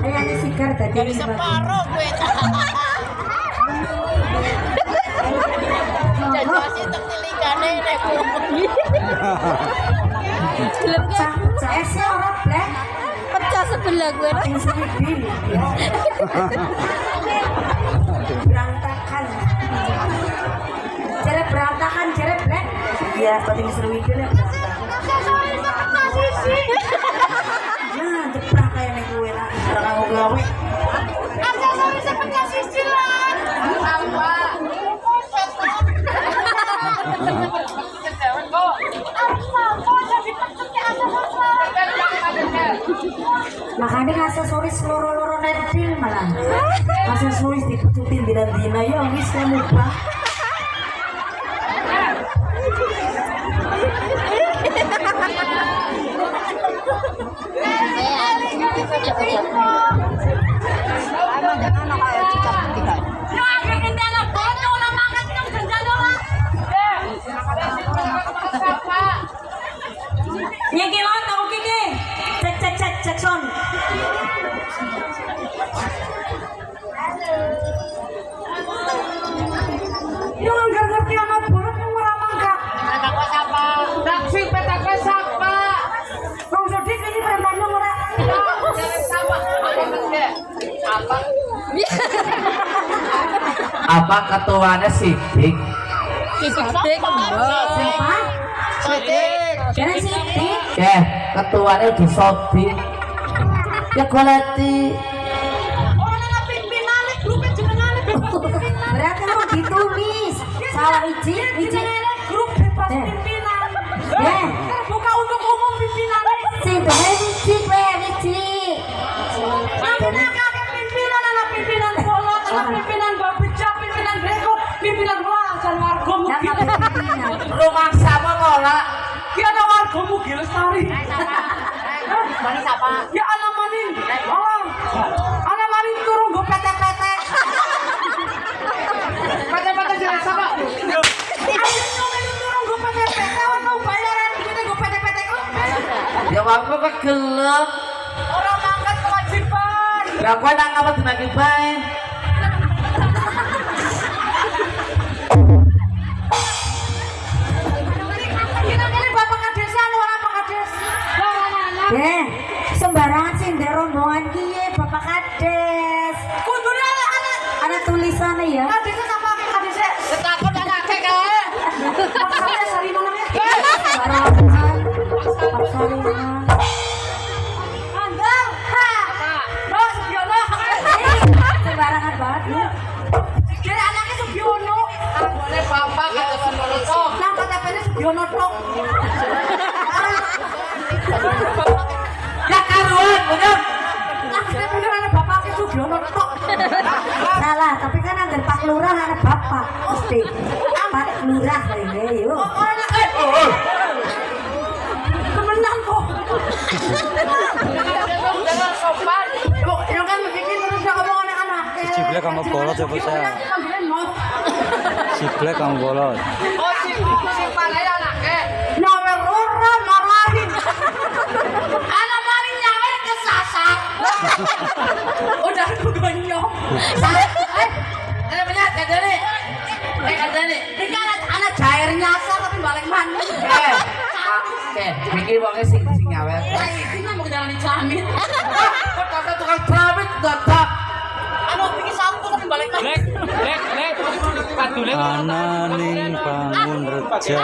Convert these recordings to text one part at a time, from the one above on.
Kayaknya sigar tadi. Dari separuh gue. Jajasi tertilikane nek kuwi. Film CS orang black. pecah sebelah gue. Berantakan. Berantakan, black. Iya, penting seru itu ya. Nah, cepat kayak nek gue lah. Orang mau gawe. Aksesoris pecah sisilan. Apa? Makanya aksesoris loro-loro nentil malah. Aksesoris dipututin dina-dina ya wis kamu bah. Nyeki lo tau kiki. Cek son. Yang anggar ngerti anak buruk yang ora mangga. Petak siapa? Taksi petak siapa? Kau sedih ini preman lo ora. Apa? Apa ketuanya Sidik? Sidik. Siapa? Sidik. Kira Sidik. Ketuanya di Sodik. Ya kualiti. Berarti mau ditulis. Salah izin grup bebas pimpinan. Buka untuk umum pimpinan. Sing bener wiji. Pimpinan anak pimpinan bolot, anak pimpinan babecak, pimpinan breko, pimpinan wajan wargomu. Rumah sama nolak. Ki ana wargomu ki lestari. Mani siapa? Ya ana maning. Oh. Ana maning turun go pete-pete. Pete-pete jelas apa? Ayo turun go pete-pete ana bayaran kita go pete-pete kok. Ya waktu kegelap. Orang mangkat kewajiban. Ya kowe nang apa dinagi bae. Ini Bapak Kades anu ora Pak Kades. Sembarangan sih ndek rombongan kiye Bapak Kades. Kudune ada tulisannya ya. Kades apa Kades? Ketakut anaknya kae. Maksudnya sari mana ya? Sembarangan. Sembarangan. Andal. Ha. Bos Subiono. Sembarangan banget lu. Kira anaknya Subiono. Boleh bapak kata Subiono. Nah KTP-nya Subiono tok. Ya karuan, bener. Nah KTP-nya ada bapaknya Subiono tok. Salah, tapi kan ada Pak Lurah ada bapak. Mesti. Pak Lurah ini yuk. Temenan kok. Jangan sopan. Ya kan begini terus ya ngomong anak-anak. Ciblek kamu bolot ya bos ya. Ciblek kamu bolot. Oh si panai anaknya. Nyawer ora marahin. Anak maling nyawer kesasak. Udah gonyong. Ada banyak kata nih. Kata nih. Ini anak cair nyasar tapi balik mana? Mikir wongnya sing awet. Ini mau jalan di Ciamit. Kok kata tukang ceramit datang. Anu pikir sampo tapi balik mana? Lek. Padule. Ananing bangun reja.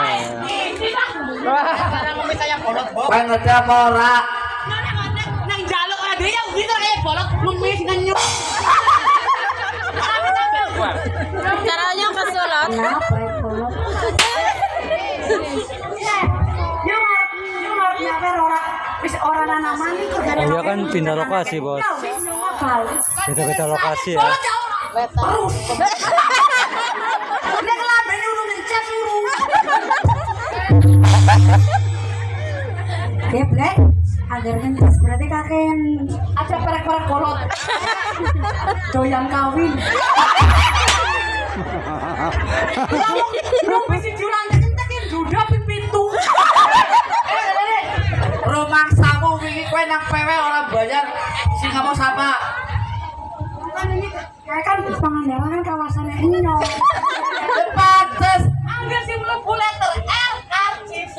Sekarang ngomong saya bolot. Kowe ngerti apa ora? Nang jaluk ada yang gitu bolot ngemis ngenyuk. Caranya kesulat. Kenapa ya bolot? Yang harap nyawer orang wis orang anak mani kok dari. Iya kan pindah lokasi bos. Beda-beda lokasi ya. Terus. Udah kelabanya udah ngecas suruh. Geblek, agar ngecas berarti kakek ada perek-perek kolot. Doyan kawin. Belum bisa jurang kentekin duda pintu. Rumah samu wingi kowe nang pewe orang bayar sing ngomong siapa? Kan ini kan Pangandaran kan kawasannya Ino. Pantes. Angger sing mlebu letter R karcis.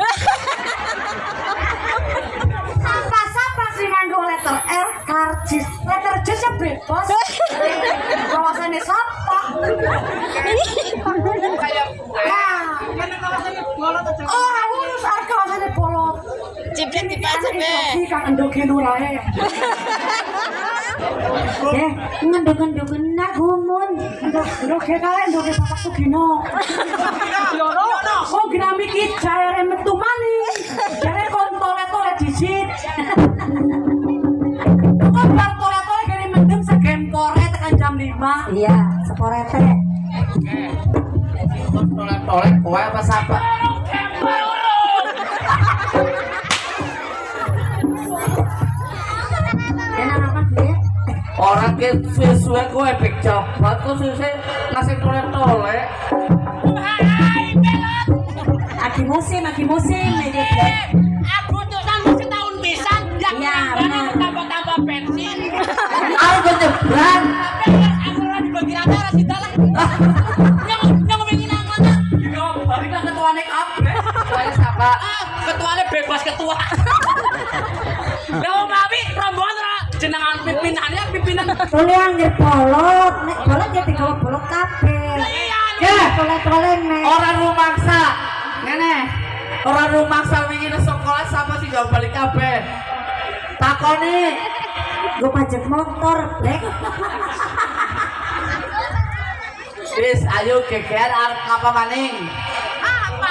Siapa sih nganggo letter R karcis? Letter J ya bebas. Kawasannya siapa? Kayak Nah, orang urus kawasannya bolot. cipet dipasang be. Kan endogeno lae. Ngendog-ngendog nagumun. Endogeno kae endoge Bapak Sugino. Oh, ginami ki jaere metu maning. Jare kontole-tole disit. Kok bar tole-tole gini mendem segempore tekan jam 5. Iya, seporete. Tolek kowe apa siapa? Enak amat dia. Orang ke visual kowe efek jabat kok sih ngasih tolek-tolek. Aki musim ini. Aku tuh sampai setahun pisan yang Iya, benar. tambah-tambah bensin. Aku nyebrang. Aku lagi bagi antara si dalah. Yang ngomongin aku na. Balik lah ketuane kabeh. Kowe siapa? Ketuanya bebas ketua. Lah mami rombongan ora jenengan pimpinan. Tole angger bolot, nek bolot ya digawa bolot kabeh. Ya, Tole-tole nek. orang rumangsa. Ngene. Orang rumangsa wingi nang sekolah sama sih gak balik kabeh. Takoni. Gue pajak motor, Blek. Wis ayo geger arep ngapa maning? Apa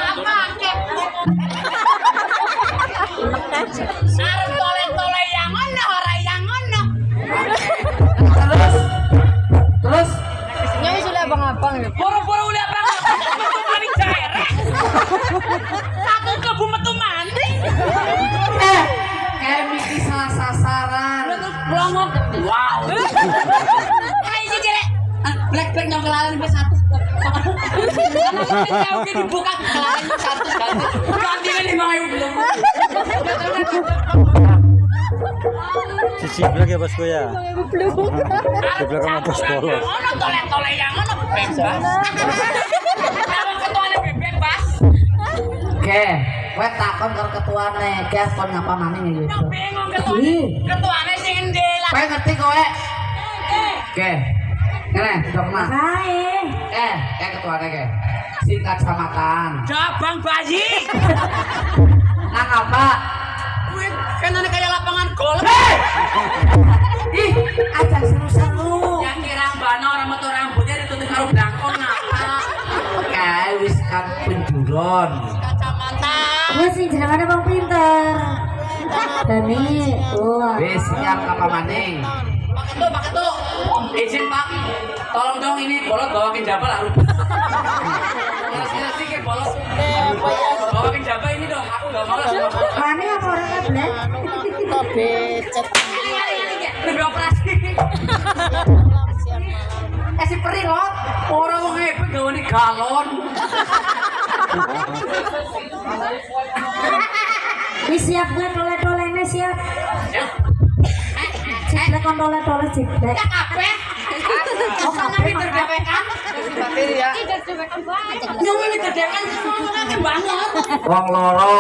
Arep tole-tole yang ono ora yang ono. Terus Nyawa sudah abang-abang ya. Boro-boro udah abang. Metu maning jaere. Satu kebu metu maning. kayak miki salah sasaran. Blongok. Wow. Kayak si Cere. Black nyong kelalen sampai satu. Kalau udah dibuka kelalen satu kali. Gantinya 5.000 belum. Ciblek ya bosku ya. Ciblek sama bos polos. Ono tole-tole yang ono bebas. Kalau ketuanya bebas. Oke, kowe takon karo ketuane, ge kon ngapa maning ya gitu. Bingung ketuanya sing endi lah. Kowe ngerti kowe? Oke. Ngene, dokna. Kae. Ketuane ge. Sing kacamatan. Cabang bayi. Nang apa? Kuwi kenane kayak lapangan golf. Ih, aja seru-seru. Yang kira bana orang metu rambutnya ditutup karo blangkon ngapa? Kae wis kan penjuron. Kacamata. Gue sih jenengane bang pinter. Dani, wah. Wis siap ngapa maning? Pak Ketu. Izin Pak. Tolong dong ini bolot bawakin jabal harus. Kira-kira bolot. Bawakin jabal ini dong. Aku enggak mau lah. Mana apa orangnya, Blek? Lebih operasi. Si pering loh. Orang wong hebat gawane galon. Wis siap gue tole-tolene siap. Ciplek kon tole-tole ciplek. Ya kabeh. Oh kabeh terdewekan. Materi ya. Nyuwi terdewekan banget. Wong loro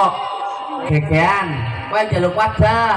gegean. Kowe njaluk wadah.